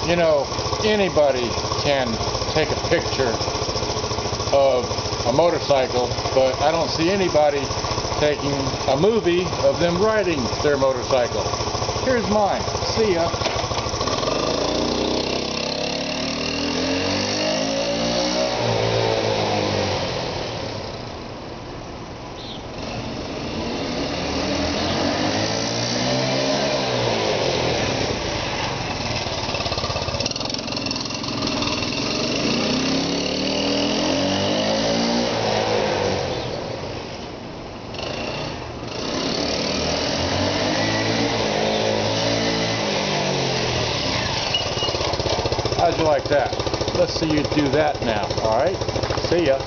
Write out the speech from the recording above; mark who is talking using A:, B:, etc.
A: You know, anybody can take a picture of a motorcycle, but I don't see anybody taking a movie of them riding their motorcycle. Here's mine. See ya. How'd you like that? Let's see you do that now, alright? See ya.